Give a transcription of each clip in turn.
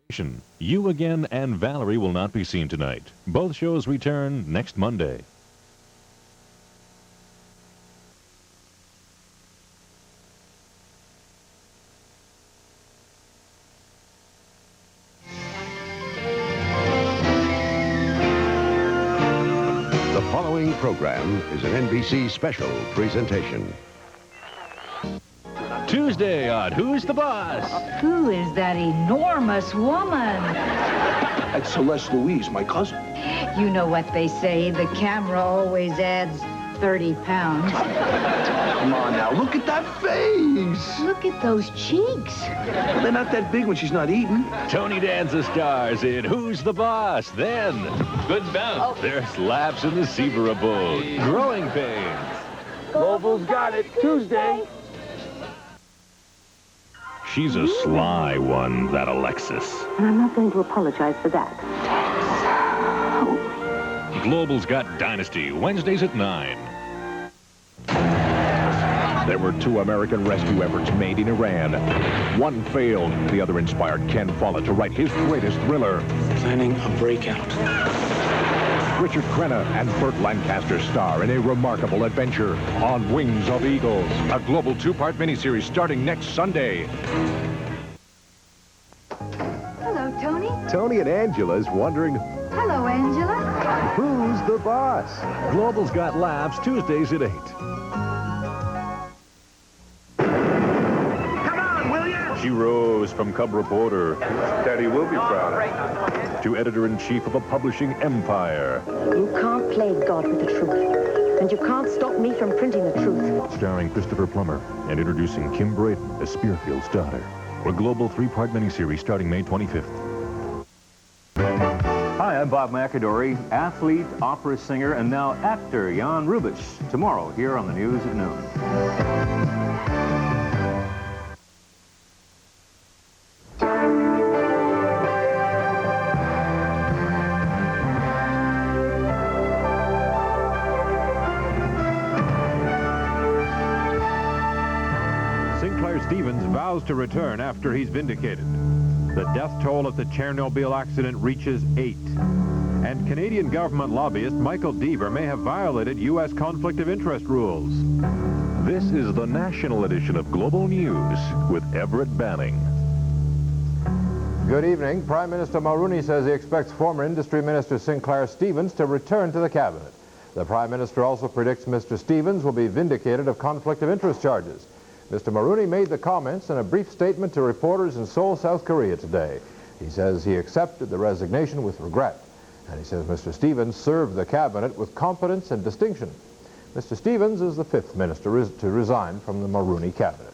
You Again and Valerie will not be seen tonight. Both shows return next Monday. The following program is an NBC special presentation. Tuesday on Who's the Boss? Who is that enormous woman? That's Celeste Louise, my cousin. You know what they say, the camera always adds 30 pounds. Come on now, look at that face. Look at those cheeks. They're not that big when she's not eating. Tony Danza stars in Who's the Boss? Then, good bounce. There's laps in the zebra boat. Growing pains. Global's got it. Tuesday. She's a sly one, that Alexis. And I'm not going to apologize for that. Global's got Dynasty, Wednesdays at 9. There were 2 American rescue efforts made in Iran. One failed. The other inspired Ken Follett to write his greatest thriller. Planning a breakout. Richard Crenna and Burt Lancaster star in a remarkable adventure on Wings of Eagles, a global 2-part miniseries starting next Sunday. Hello, Tony. Tony and Angela's wondering, Hello, Angela. who's the boss? Global's got laughs Tuesdays at 8. Come on, will you? She rose from cub reporter Daddy will be proud. to editor-in-chief of a publishing empire. You can't play God with the truth. And you can't stop me from printing the truth. Starring Christopher Plummer and introducing Kim Braden as Spearfield's daughter. A global 3-part miniseries starting May 25th. Hi, I'm Bob McAdory, athlete, opera singer, and now actor Jan Rubich. Tomorrow here on the news at noon. Stevens vows to return after he's vindicated. The death toll at the Chernobyl accident reaches 8. And Canadian government lobbyist Michael Deaver may have violated U.S. conflict of interest rules. This is the national edition of Global News with Everett Banning. Good evening. Prime Minister Mulroney says he expects former Industry Minister Sinclair Stevens to return to the cabinet. The Prime Minister also predicts Mr. Stevens will be vindicated of conflict of interest charges. Mr. Mulroney made the comments in a brief statement to reporters in Seoul, South Korea today. He says he accepted the resignation with regret, and he says Mr. Stevens served the cabinet with competence and distinction. Mr. Stevens is the 5th minister to resign from the Mulroney cabinet.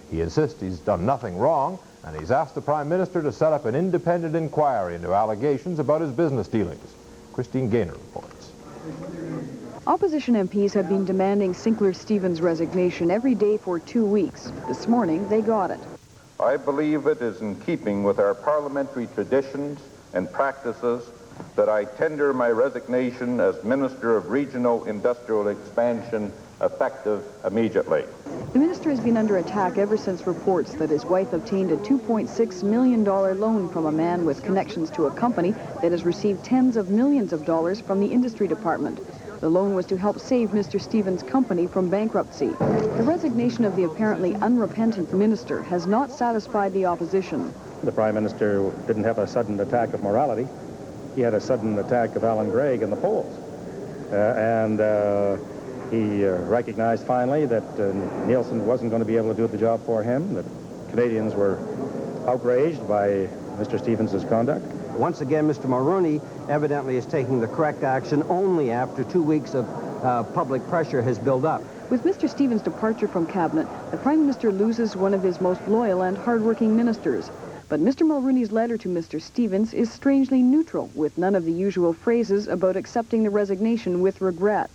He insists he's done nothing wrong, and he's asked the Prime Minister to set up an independent inquiry into allegations about his business dealings. Christine Gaynor reports. Opposition MPs have been demanding Sinclair-Stevens' resignation every day for 2 weeks. This morning, they got it. I believe it is in keeping with our parliamentary traditions and practices that I tender my resignation as Minister of Regional Industrial Expansion effective immediately. The minister has been under attack ever since reports that his wife obtained a $2.6 million loan from a man with connections to a company that has received tens of millions of dollars from the industry department. The loan was to help save Mr. Stevens' company from bankruptcy. The resignation of the apparently unrepentant minister has not satisfied the opposition. The Prime Minister didn't have a sudden attack of morality. He had a sudden attack of Alan Gregg in the polls. He recognized finally that Nielsen wasn't going to be able to do the job for him, that Canadians were outraged by Mr. Stevens' conduct. Once again, Mr. Mulroney evidently is taking the correct action only after 2 weeks of public pressure has built up. With Mr. Stevens' departure from cabinet, the Prime Minister loses one of his most loyal and hard-working ministers. But Mr. Mulroney's letter to Mr. Stevens is strangely neutral, with none of the usual phrases about accepting the resignation with regret.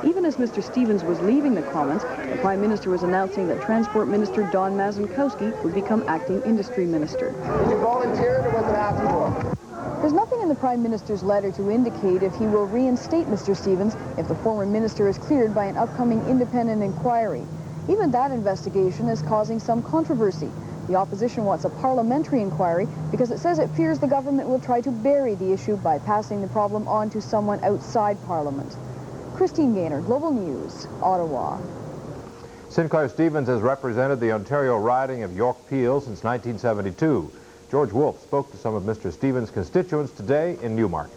Even as Mr. Stevens was leaving the Commons, the Prime Minister was announcing that Transport Minister Don Mazankowski would become acting industry minister. Did you volunteer or was it asked for? There's nothing in the Prime Minister's letter to indicate if he will reinstate Mr. Stevens if the former minister is cleared by an upcoming independent inquiry. Even that investigation is causing some controversy. The opposition wants a parliamentary inquiry because it says it fears the government will try to bury the issue by passing the problem on to someone outside Parliament. Christine Gaynor, Global News, Ottawa. Sinclair Stevens has represented the Ontario riding of York Peel since 1972. George Wolfe spoke to some of Mr. Stevens' constituents today in Newmarket.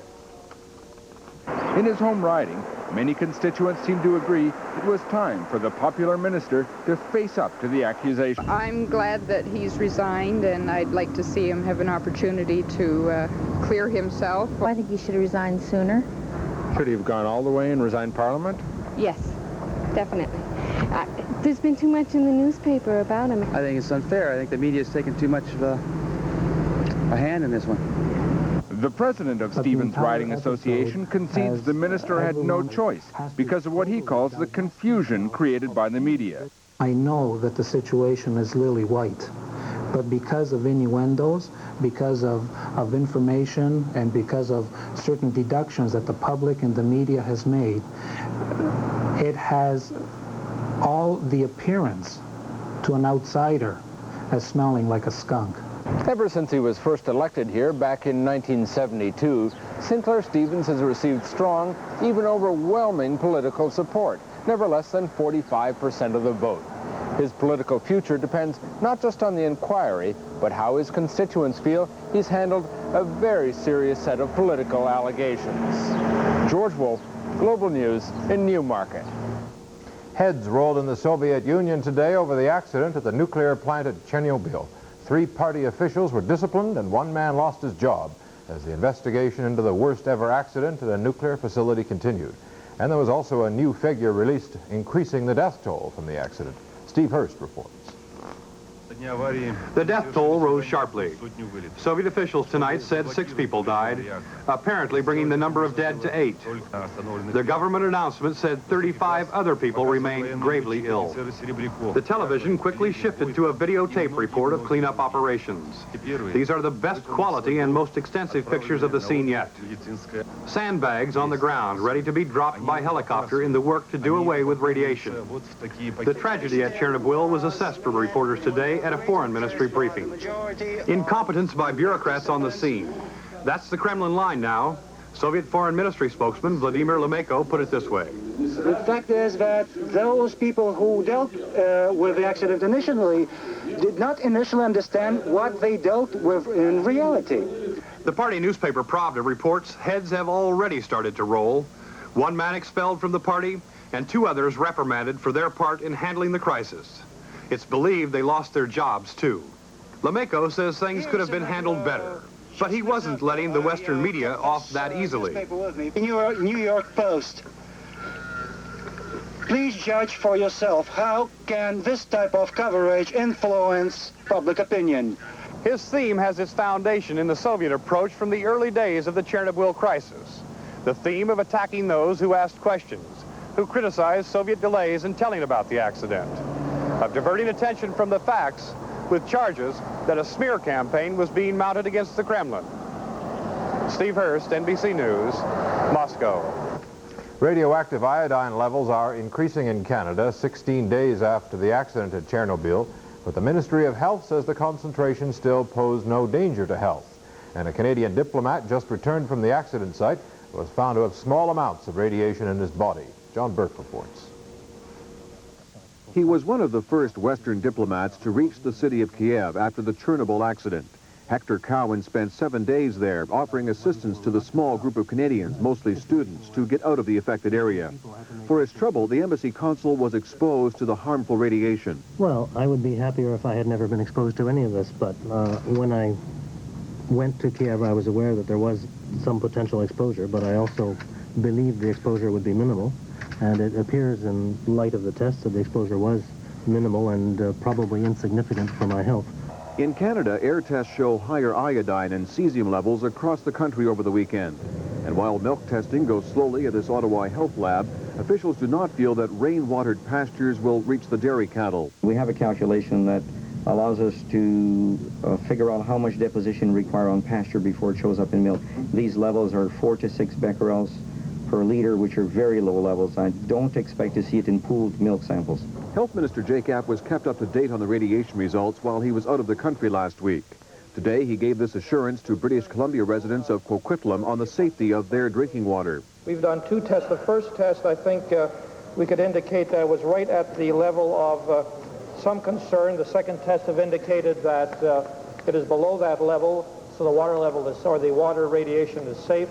In his home riding, many constituents seem to agree it was time for the popular minister to face up to the accusation. I'm glad that he's resigned, and I'd like to see him have an opportunity to clear himself. I think he should have resigned sooner. Should he have gone all the way and resigned Parliament? Yes, definitely. There's been too much in the newspaper about him. I think it's unfair. I think the media's taken too much of a hand in this one. The president of Stevens Riding Association concedes the minister had no choice because of what he calls the confusion created by the media. I know that the situation is lily white, but because of innuendos, because of information, and because of certain deductions that the public and the media has made, it has all the appearance to an outsider as smelling like a skunk. Ever since he was first elected here back in 1972, Sinclair Stevens has received strong, even overwhelming political support, never less than 45% of the vote. His political future depends not just on the inquiry, but how his constituents feel he's handled a very serious set of political allegations. George Wolfe, Global News in Newmarket. Heads rolled in the Soviet Union today over the accident at the nuclear plant at Chernobyl. 3 party officials were disciplined and 1 man lost his job as the investigation into the worst ever accident at a nuclear facility continued. And there was also a new figure released increasing the death toll from the accident. Steve Hurst reports. The death toll rose sharply. Soviet officials tonight said 6 people died, apparently bringing the number of dead to 8. The government announcement said 35 other people remain gravely ill. The television quickly shifted to a videotape report of cleanup operations. These are the best quality and most extensive pictures of the scene yet. Sandbags on the ground, ready to be dropped by helicopter in the work to do away with radiation. The tragedy at Chernobyl was assessed for reporters today at a foreign ministry briefing. Incompetence by bureaucrats on the scene. That's the Kremlin line now. Soviet Foreign Ministry spokesman Vladimir Lemeko put it this way. The fact is that those people who dealt with the accident initially did not initially understand what they dealt with in reality. The party newspaper Pravda reports heads have already started to roll. 1 man expelled from the party and 2 others reprimanded for their part in handling the crisis. It's believed they lost their jobs, too. Lemeko says things could have been handled better, but he wasn't letting the Western media off that easily. In your New York Post, please judge for yourself. How can this type of coverage influence public opinion? His theme has its foundation in the Soviet approach from the early days of the Chernobyl crisis. The theme of attacking those who asked questions, who criticized Soviet delays in telling about the accident, of diverting attention from the facts with charges that a smear campaign was being mounted against the Kremlin. Steve Hurst, NBC News, Moscow. Radioactive iodine levels are increasing in Canada 16 days after the accident at Chernobyl, but the Ministry of Health says the concentration still posed no danger to health. And a Canadian diplomat just returned from the accident site was found to have small amounts of radiation in his body. John Burke reports. He was one of the first Western diplomats to reach the city of Kiev after the Chernobyl accident. Hector Cowan spent 7 days there, offering assistance to the small group of Canadians, mostly students, to get out of the affected area. For his trouble, the embassy consul was exposed to the harmful radiation. Well, I would be happier if I had never been exposed to any of this, but when I went to Kiev, I was aware that there was some potential exposure, but I also believed the exposure would be minimal. And it appears in light of the tests that the exposure was minimal and probably insignificant for my health. In Canada, air tests show higher iodine and cesium levels across the country over the weekend. And while milk testing goes slowly at this Ottawa health lab, officials do not feel that rain-watered pastures will reach the dairy cattle. We have a calculation that allows us to figure out how much deposition required on pasture before it shows up in milk. These levels are 4 to 6 becquerels per liter, which are very low levels. I don't expect to see it in pooled milk samples. Health Minister Jacob was kept up to date on the radiation results while he was out of the country last week. Today, he gave this assurance to British Columbia residents of Coquitlam on the safety of their drinking water. We've done 2 tests. The first test, I think we could indicate that it was right at the level of some concern. The second test have indicated that it is below that level, so the water level is, or the water radiation is safe.